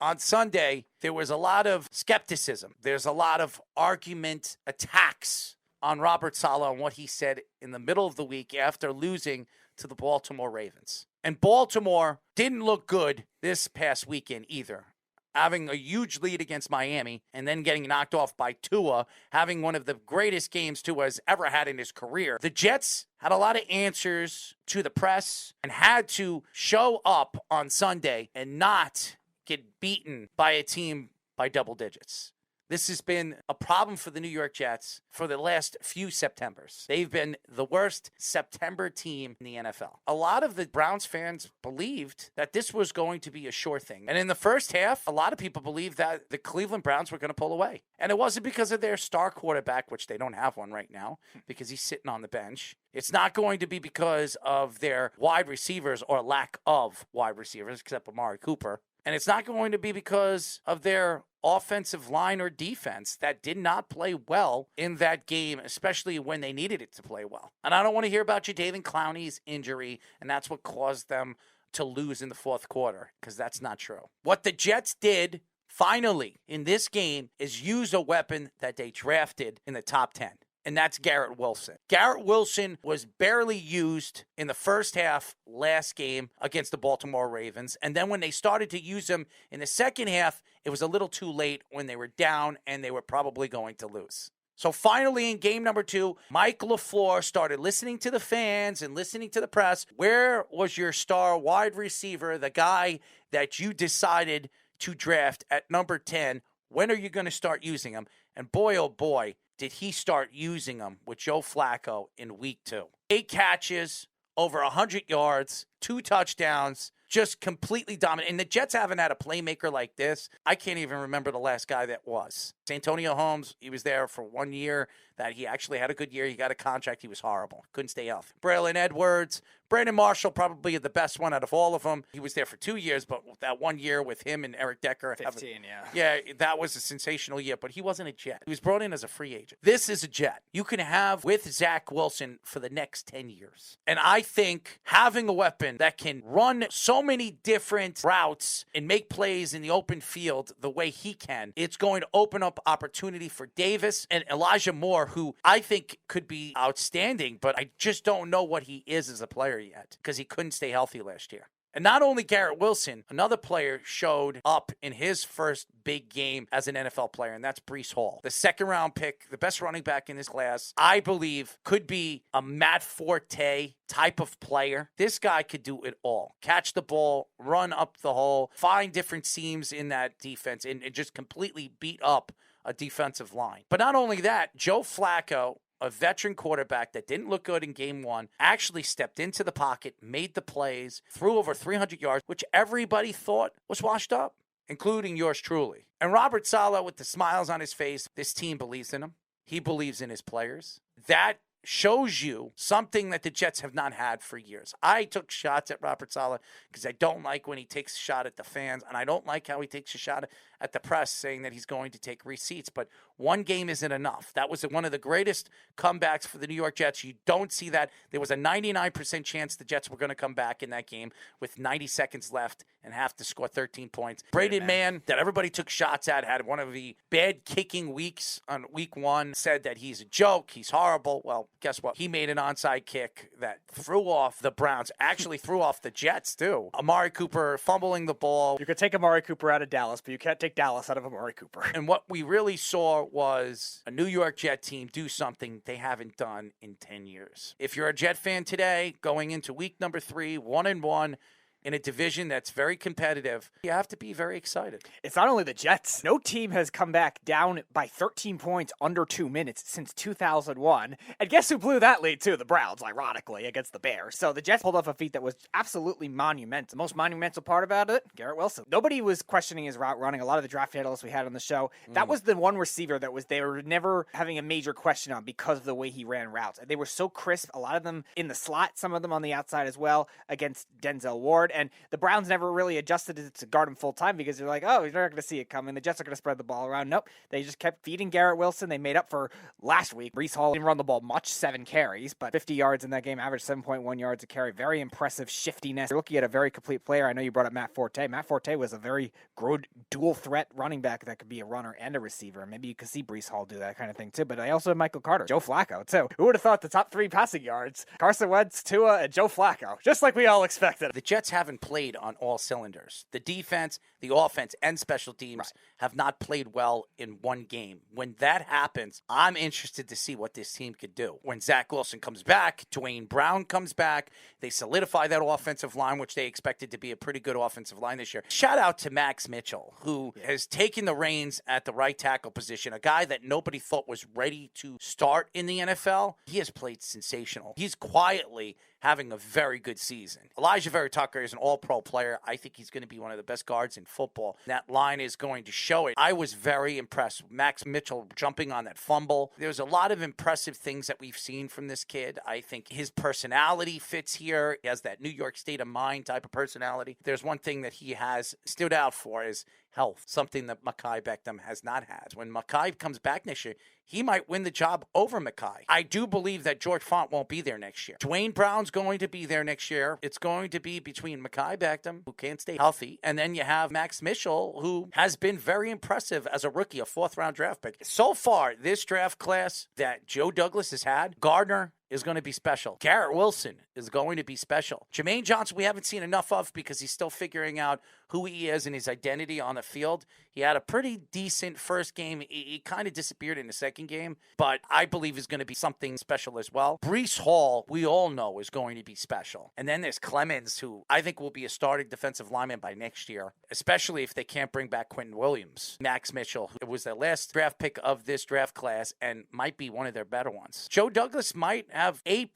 On Sunday, there was a lot of skepticism. There's a lot of argument, attacks on Robert Saleh and what he said in the middle of the week after losing to the Baltimore Ravens. And Baltimore didn't look good this past weekend either, having a huge lead against Miami and then getting knocked off by Tua, having one of the greatest games Tua has ever had in his career. The Jets had a lot of answers to the press and had to show up on Sunday and not get beaten by a team by double digits. This has been a problem for the New York Jets for the last few Septembers. They've been the worst September team in the NFL. A lot of the Browns fans believed that this was going to be a sure thing. And in the first half, a lot of people believed that the Cleveland Browns were going to pull away. And it wasn't because of their star quarterback, which they don't have one right now, because he's sitting on the bench. It's not going to be because of their wide receivers or lack of wide receivers, except Amari Cooper. And it's not going to be because of their offensive line or defense that did not play well in that game, especially when they needed it to play well. And I don't want to hear about Jadeveon Clowney's injury, and that's what caused them to lose in the fourth quarter, because that's not true. What the Jets did, finally, in this game is use a weapon that they drafted in the top 10. And that's Garrett Wilson. Garrett Wilson was barely used in the first half last game against the Baltimore Ravens. And then when they started to use him in the second half, it was a little too late when they were down and they were probably going to lose. So finally in game number 2, Mike LaFleur started listening to the fans and listening to the press. Where was your star wide receiver, the guy that you decided to draft at number 10? When are you going to start using him? And boy, oh boy, did he start using them with Joe Flacco in week 2. 8 catches, over 100 yards, 2 touchdowns, just completely dominant. And the Jets haven't had a playmaker like this. I can't even remember the last guy that was. Antonio Holmes, he was there for 1 year. That he actually had a good year. He got a contract. He was horrible. Couldn't stay healthy. Braylon Edwards, Brandon Marshall, probably the best one out of all of them. He was there for 2 years, but that 1 year with him and Eric Decker. 15, Yeah, that was a sensational year, but he wasn't a Jet. He was brought in as a free agent. This is a Jet you can have with Zach Wilson for the next 10 years. And I think having a weapon that can run so many different routes and make plays in the open field the way he can, it's going to open up opportunity for Davis and Elijah Moore, who I think could be outstanding, but I just don't know what he is as a player yet because he couldn't stay healthy last year. And not only Garrett Wilson, another player showed up in his first big game as an NFL player, and that's Breece Hall. The second-round pick, the best running back in this class, I believe could be a Matt Forte type of player. This guy could do it all. Catch the ball, run up the hole, find different seams in that defense, and just completely beat up a defensive line. But not only that, Joe Flacco, a veteran quarterback that didn't look good in game 1, actually stepped into the pocket, made the plays, threw over 300 yards, which everybody thought was washed up, including yours truly. And Robert Saleh, with the smiles on his face, this team believes in him. He believes in his players. That shows you something that the Jets have not had for years. I took shots at Robert Saleh because I don't like when he takes a shot at the fans, and I don't like how he takes a shot at the press saying that he's going to take receipts, but one game isn't enough. That was one of the greatest comebacks for the New York Jets. You don't see that. There was a 99% chance the Jets were going to come back in that game with 90 seconds left and have to score 13 points. Braden Mann, that everybody took shots at, had one of the bad kicking weeks on week 1, said that he's a joke, he's horrible. Well, guess what? He made an onside kick that threw off the Browns, actually threw off the Jets too. Amari Cooper fumbling the ball. You could take Amari Cooper out of Dallas, but you can't take Dallas out of Amari Cooper. And what we really saw was a New York Jet team do something they haven't done in 10 years. If you're a Jet fan today, going into week number 3, 1-1, in a division that's very competitive, you have to be very excited. It's not only the Jets. No team has come back down by 13 points under 2 minutes since 2001. And guess who blew that lead too? The Browns, ironically, against the Bears. So the Jets pulled off a feat that was absolutely monumental. The most monumental part about it, Garrett Wilson. Nobody was questioning his route running. A lot of the draft analysts we had on the show, that was the one receiver that they were never having a major question on because of the way he ran routes. They were so crisp, a lot of them in the slot, some of them on the outside as well, against Denzel Ward. guard, and the Browns never really adjusted it to guard him full time because they're like, oh, you're not going to see it coming. The Jets are going to spread the ball around. Nope. They just kept feeding Garrett Wilson. They made up for last week. Breece Hall didn't run the ball much, 7 carries, but 50 yards in that game, averaged 7.1 yards a carry. Very impressive shiftiness. You're looking at a very complete player. I know you brought up Matt Forte. Matt Forte was a very good dual threat running back that could be a runner and a receiver. Maybe you could see Breece Hall do that kind of thing too, but I also have Michael Carter, Joe Flacco too. Who would have thought the top 3 passing yards? Carson Wentz, Tua, and Joe Flacco, just like we all expected. The Jets haven't played on all cylinders. The defense, the offense, and special teams have not played well in one game. When that happens, I'm interested to see what this team could do. When Zach Wilson comes back, Dwayne Brown comes back, they solidify that offensive line, which they expected to be a pretty good offensive line this year. Shout out to Max Mitchell, who has taken the reins at the right tackle position, a guy that nobody thought was ready to start in the NFL. He has played sensational. He's quietly having a very good season. Elijah Vera Tucker is an all-pro player. I think he's going to be one of the best guards in football. That line is going to show it. I was very impressed with Max Mitchell jumping on that fumble. There's a lot of impressive things that we've seen from this kid. I think his personality fits here. He has that New York state of mind type of personality. There's one thing that he has stood out for is health, something that Mekhi Beckham has not had. When Mekhi comes back next year, he might win the job over Mekhi. I do believe that George Font won't be there next year. Dwayne Brown's going to be there next year. It's going to be between Mekhi Beckham, who can't stay healthy, and then you have Max Mitchell, who has been very impressive as a rookie, a 4th-round draft pick. So far, this draft class that Joe Douglas has had, Gardner is going to be special. Garrett Wilson is going to be special. Jermaine Johnson, we haven't seen enough of because he's still figuring out who he is and his identity on the field. He had a pretty decent first game. He kind of disappeared in the second game, but I believe is going to be something special as well. Breece Hall, we all know, is going to be special. And then there's Clemens, who I think will be a starting defensive lineman by next year, especially if they can't bring back Quentin Williams. Max Mitchell, who was the last draft pick of this draft class and might be one of their better ones. Joe Douglas might have A+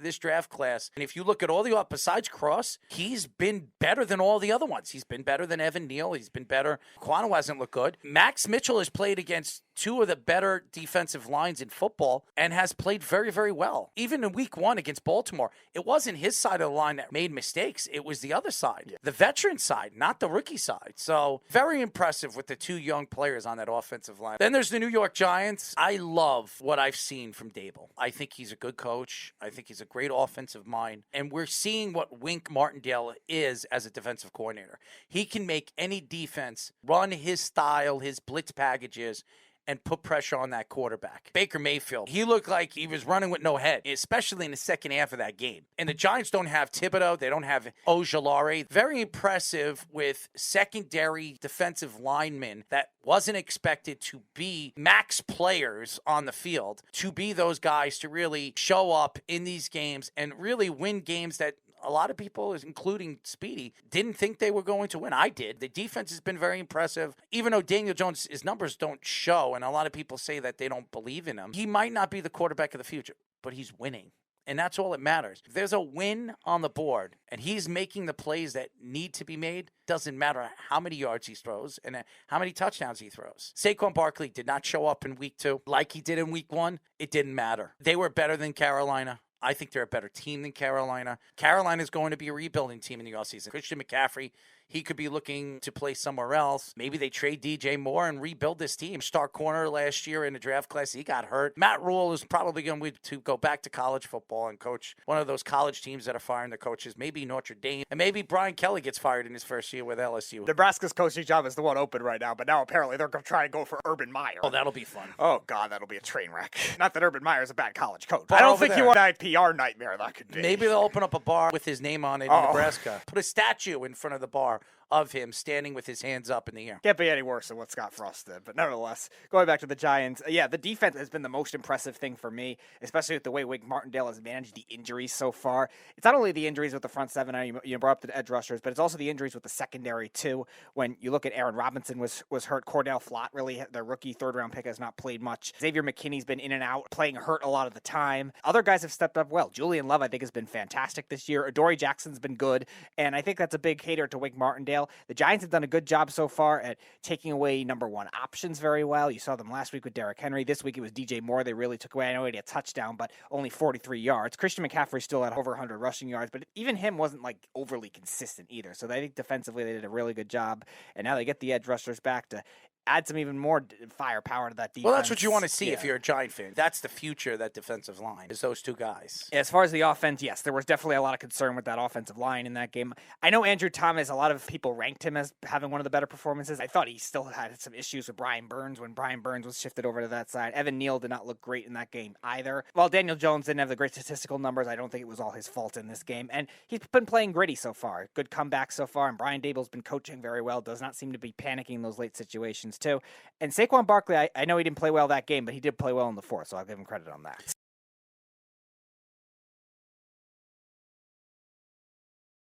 this draft class. And if you look at all the besides Cross, he's been better than all the other ones. He's been better than Evan Neal. He's been better. Quano hasn't looked good. Max Mitchell has played against 2 of the better defensive lines in football and has played very, very well. Even in week 1 against Baltimore, it wasn't his side of the line that made mistakes. It was the other side, the veteran side, not the rookie side. So very impressive with the 2 young players on that offensive line. Then there's the New York Giants. I love what I've seen from Dable. I think he's a good coach. I think he's a great offensive mind. And we're seeing what Wink Martindale is as a defensive coordinator. He can make any defense run his style, his blitz packages, and put pressure on that quarterback. Baker Mayfield, he looked like he was running with no head, especially in the second half of that game. And the Giants don't have Thibodeau. They don't have Ojulari. Very impressive with secondary defensive linemen that wasn't expected to be max players on the field, to be those guys to really show up in these games and really win games that a lot of people, including Speedy, didn't think they were going to win. I did. The defense has been very impressive. Even though Daniel Jones, his numbers don't show, and a lot of people say that they don't believe in him, he might not be the quarterback of the future, but he's winning. And that's all that matters. If there's a win on the board and he's making the plays that need to be made, doesn't matter how many yards he throws and how many touchdowns he throws. Saquon Barkley did not show up in week 2 like he did in week 1. It didn't matter. They were better than Carolina. I think they're a better team than Carolina. Carolina is going to be a rebuilding team in the offseason. Christian McCaffrey, he could be looking to play somewhere else. Maybe they trade DJ Moore and rebuild this team. Star corner last year in the draft class, he got hurt. Matt Rule is probably going to go back to college football and coach one of those college teams that are firing their coaches. Maybe Notre Dame. And maybe Brian Kelly gets fired in his first year with LSU. Nebraska's coaching job is the one open right now, but now apparently they're going to try and go for Urban Meyer. Oh, that'll be fun. Oh, God, that'll be a train wreck. Not that Urban Meyer is a bad college coach. I don't think you want that PR nightmare that could be. Maybe they'll open up a bar with his name on it in Nebraska. Put a statue in front of the bar of him standing with his hands up in the air. Can't be any worse than what Scott Frost did. But nevertheless, going back to the Giants, the defense has been the most impressive thing for me, especially with the way Wink Martindale has managed the injuries so far. It's not only the injuries with the front seven, you brought up the edge rushers, but it's also the injuries with the secondary too. When you look at Aaron Robinson was hurt, Cordell Flott, really, their rookie third-round pick, has not played much. Xavier McKinney's been in and out, playing hurt a lot of the time. Other guys have stepped up well. Julian Love, I think, has been fantastic this year. Adoree Jackson's been good, and I think that's a big hater to Wink Martindale. Martindale. The Giants have done a good job so far at taking away number one options very well. You saw them last week with Derrick Henry. This week it was DJ Moore they really took away. I know he had a touchdown, but only 43 yards. Christian McCaffrey still had over 100 rushing yards, but even him wasn't like overly consistent either. So I think defensively they did a really good job, and now they get the edge rushers back to add some even more firepower to that defense. Well, that's what you want to see if you're a Giant fan. That's the future of that defensive line, is those two guys. As far as the offense, yes, there was definitely a lot of concern with that offensive line in that game. I know Andrew Thomas, a lot of people ranked him as having one of the better performances. I thought he still had some issues with Brian Burns when Brian Burns was shifted over to that side. Evan Neal did not look great in that game either. While Daniel Jones didn't have the great statistical numbers, I don't think it was all his fault in this game. And he's been playing gritty so far. Good comeback so far, and Brian Daboll's been coaching very well. Does not seem to be panicking in those late situations too. And Saquon Barkley, I know he didn't play well that game, but he did play well in the fourth, so I'll give him credit on that.